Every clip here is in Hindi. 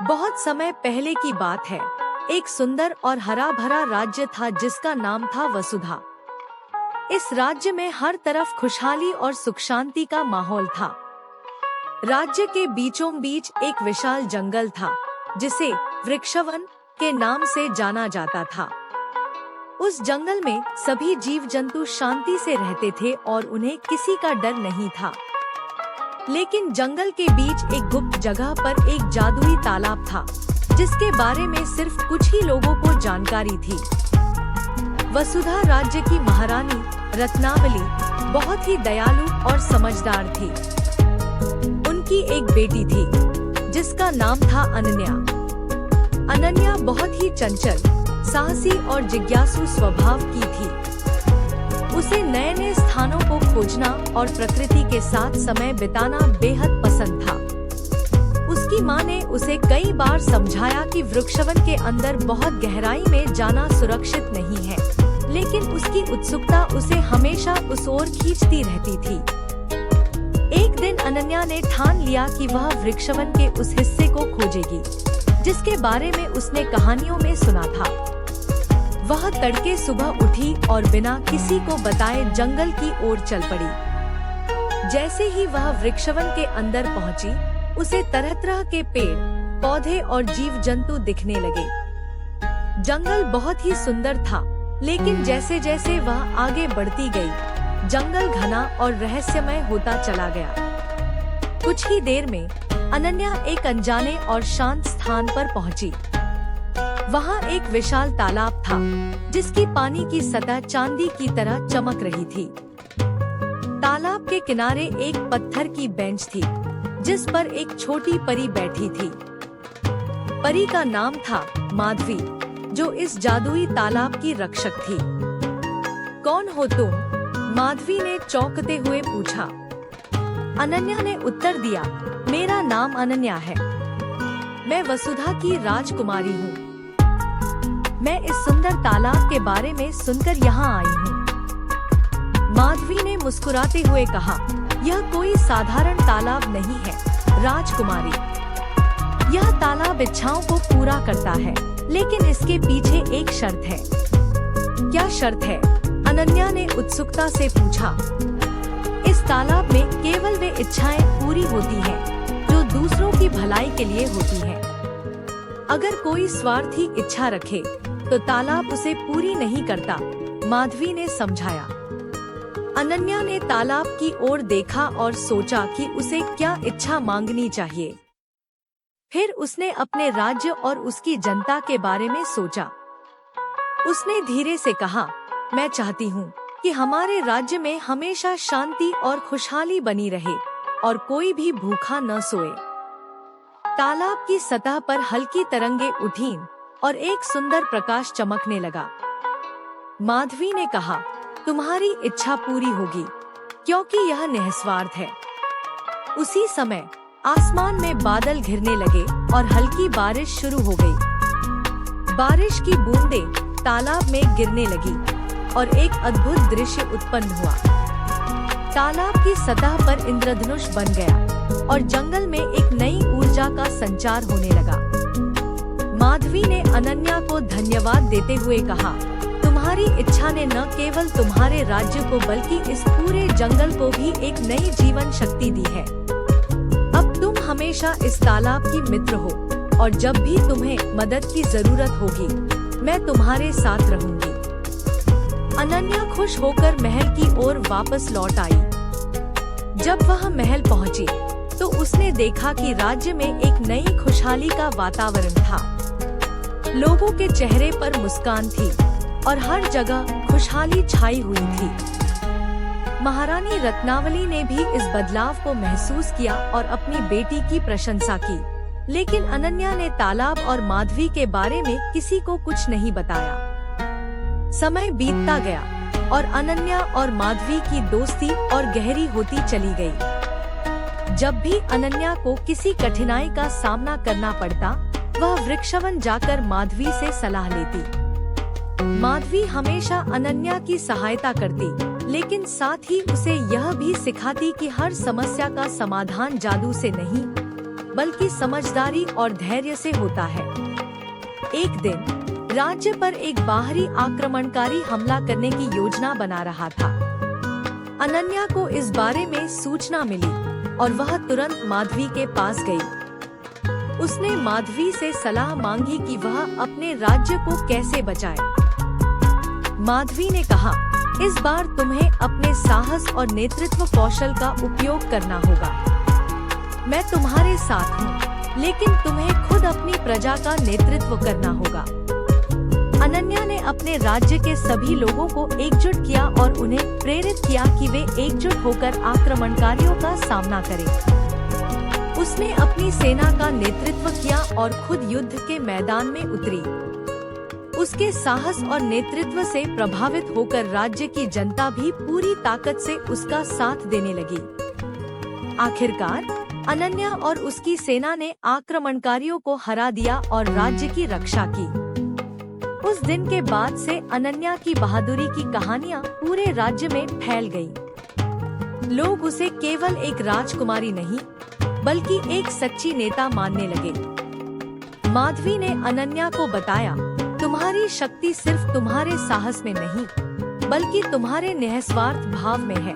बहुत समय पहले की बात है। एक सुंदर और हरा भरा राज्य था जिसका नाम था वसुधा। इस राज्य में हर तरफ खुशहाली और सुख शांति का माहौल था। राज्य के बीचों बीच एक विशाल जंगल था जिसे वृक्षवन के नाम से जाना जाता था। उस जंगल में सभी जीव जंतु शांति से रहते थे और उन्हें किसी का डर नहीं था। लेकिन जंगल के बीच एक गुप्त जगह पर एक जादुई तालाब था जिसके बारे में सिर्फ कुछ ही लोगों को जानकारी थी। वसुधा राज्य की महारानी रत्नावली बहुत ही दयालु और समझदार थी। उनकी एक बेटी थी जिसका नाम था अनन्या। अनन्या बहुत ही चंचल, साहसी और जिज्ञासु स्वभाव की थी। उसे नए नए स्थानों को खोजना और प्रकृति के साथ समय बिताना बेहद पसंद था। उसकी माँ ने उसे कई बार समझाया कि वृक्षवन के अंदर बहुत गहराई में जाना सुरक्षित नहीं है, लेकिन उसकी उत्सुकता उसे हमेशा उस ओर खींचती रहती थी। एक दिन अनन्या ने ठान लिया कि वह वृक्षवन के उस हिस्से को खोजेगी जिसके बारे में उसने कहानियों में सुना था। वह तड़के सुबह उठी और बिना किसी को बताए जंगल की ओर चल पड़ी। जैसे ही वह वृक्षवन के अंदर पहुंची, उसे तरह तरह के पेड़, पौधे और जीव जंतु दिखने लगे। जंगल बहुत ही सुंदर था, लेकिन जैसे जैसे वह आगे बढ़ती गई, जंगल घना और रहस्यमय होता चला गया। कुछ ही देर में अनन्या एक अनजाने और शांत स्थान पर पहुंची। वहाँ एक विशाल तालाब था जिसकी पानी की सतह चांदी की तरह चमक रही थी। तालाब के किनारे एक पत्थर की बेंच थी जिस पर एक छोटी परी बैठी थी। परी का नाम था माधवी, जो इस जादुई तालाब की रक्षक थी। कौन हो तुम? माधवी ने चौंकते हुए पूछा। अनन्या ने उत्तर दिया, मेरा नाम अनन्या है। मैं वसुधा की राजकुमारी हूँ। मैं इस सुंदर तालाब के बारे में सुनकर यहाँ आई हूँ। माधवी ने मुस्कुराते हुए कहा, यह कोई साधारण तालाब नहीं है राजकुमारी। यह तालाब इच्छाओं को पूरा करता है, लेकिन इसके पीछे एक शर्त है। क्या शर्त है? अनन्या ने उत्सुकता से पूछा। इस तालाब में केवल वे इच्छाएं पूरी होती हैं जो दूसरों की भलाई के लिए होती हैं। अगर कोई स्वार्थी इच्छा रखे तो तालाब उसे पूरी नहीं करता, माधवी ने समझाया। अनन्या ने तालाब की ओर देखा और सोचा कि उसे क्या इच्छा मांगनी चाहिए। फिर उसने अपने राज्य और उसकी जनता के बारे में सोचा। उसने धीरे से कहा, मैं चाहती हूँ कि हमारे राज्य में हमेशा शांति और खुशहाली बनी रहे और कोई भी भूखा न सोए। तालाब की सतह पर हल्की तरंगे उठीं और एक सुंदर प्रकाश चमकने लगा। माधवी ने कहा, तुम्हारी इच्छा पूरी होगी क्योंकि यह निस्वार्थ है। उसी समय आसमान में बादल घिरने लगे और हल्की बारिश शुरू हो गई। बारिश की बूंदें तालाब में गिरने लगी और एक अद्भुत दृश्य उत्पन्न हुआ। तालाब की सतह पर इंद्रधनुष बन गया और जंगल में एक नई ऊर्जा का संचार होने लगा। माधवी ने अनन्या को धन्यवाद देते हुए कहा, तुम्हारी इच्छा ने न केवल तुम्हारे राज्य को बल्कि इस पूरे जंगल को भी एक नई जीवन शक्ति दी है। अब तुम हमेशा इस तालाब की मित्र हो और जब भी तुम्हें मदद की जरूरत होगी, मैं तुम्हारे साथ रहूंगी। अनन्या खुश होकर महल की ओर वापस लौट आई। जब वह महल पहुंची, तो उसने देखा कि राज्य में एक नई खुशहाली का वातावरण था। लोगों के चेहरे पर मुस्कान थी और हर जगह खुशहाली छाई हुई थी। महारानी रत्नावली ने भी इस बदलाव को महसूस किया और अपनी बेटी की प्रशंसा की, लेकिन अनन्या ने तालाब और माधवी के बारे में किसी को कुछ नहीं बताया। समय बीतता गया और अनन्या और माधवी की दोस्ती और गहरी होती चली गई। जब भी अनन्या को किसी कठिनाई का सामना करना पड़ता, वह वृक्षवन जाकर माधवी से सलाह लेती। माधवी हमेशा अनन्या की सहायता करती, लेकिन साथ ही उसे यह भी सिखाती कि हर समस्या का समाधान जादू से नहीं, बल्कि समझदारी और धैर्य से होता है। एक दिन राज्य पर एक बाहरी आक्रमणकारी हमला करने की योजना बना रहा था। अनन्या को इस बारे में सूचना मिली और वह तुरंत माधवी के पास गई। उसने माधवी से सलाह मांगी कि वह अपने राज्य को कैसे बचाए। माधवी ने कहा, इस बार तुम्हें अपने साहस और नेतृत्व कौशल का उपयोग करना होगा। मैं तुम्हारे साथ हूँ, लेकिन तुम्हें खुद अपनी प्रजा का नेतृत्व करना होगा। अनन्या ने अपने राज्य के सभी लोगों को एकजुट किया और उन्हें प्रेरित किया कि वे एकजुट होकर आक्रमणकारियों का सामना करें। उसने अपनी सेना का नेतृत्व किया और खुद युद्ध के मैदान में उतरी। उसके साहस और नेतृत्व से प्रभावित होकर राज्य की जनता भी पूरी ताकत से उसका साथ देने लगी। आखिरकार अनन्या और उसकी सेना ने आक्रमणकारियों को हरा दिया और राज्य की रक्षा की। उस दिन के बाद से अनन्या की बहादुरी की कहानियां पूरे राज्य में फैल गईं। लोग उसे केवल एक राजकुमारी नहीं, बल्कि एक सच्ची नेता मानने लगे। माधवी ने अनन्या को बताया, तुम्हारी शक्ति सिर्फ तुम्हारे साहस में नहीं, बल्कि तुम्हारे निस्वार्थ भाव में है।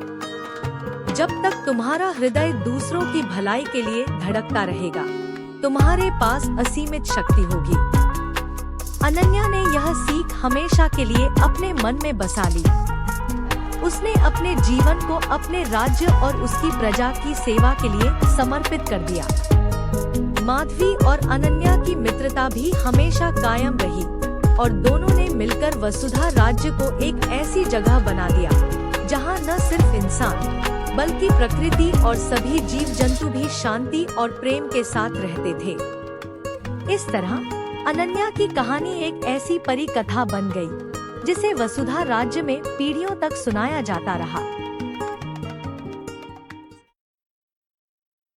जब तक तुम्हारा हृदय दूसरों की भलाई के लिए धड़कता रहेगा, तुम्हारे पास असीमित शक्ति होगी। अनन्या ने यह सीख हमेशा के लिए अपने मन में बसा ली। उसने अपने जीवन को अपने राज्य और उसकी प्रजा की सेवा के लिए समर्पित कर दिया। माधवी और अनन्या की मित्रता भी हमेशा कायम रही और दोनों ने मिलकर वसुधा राज्य को एक ऐसी जगह बना दिया जहां न सिर्फ इंसान बल्कि प्रकृति और सभी जीव जंतु भी शांति और प्रेम के साथ रहते थे। इस तरह अनन्या की कहानी एक ऐसी परी कथा बन गई, जिसे वसुधा राज्य में पीढ़ियों तक सुनाया जाता रहा।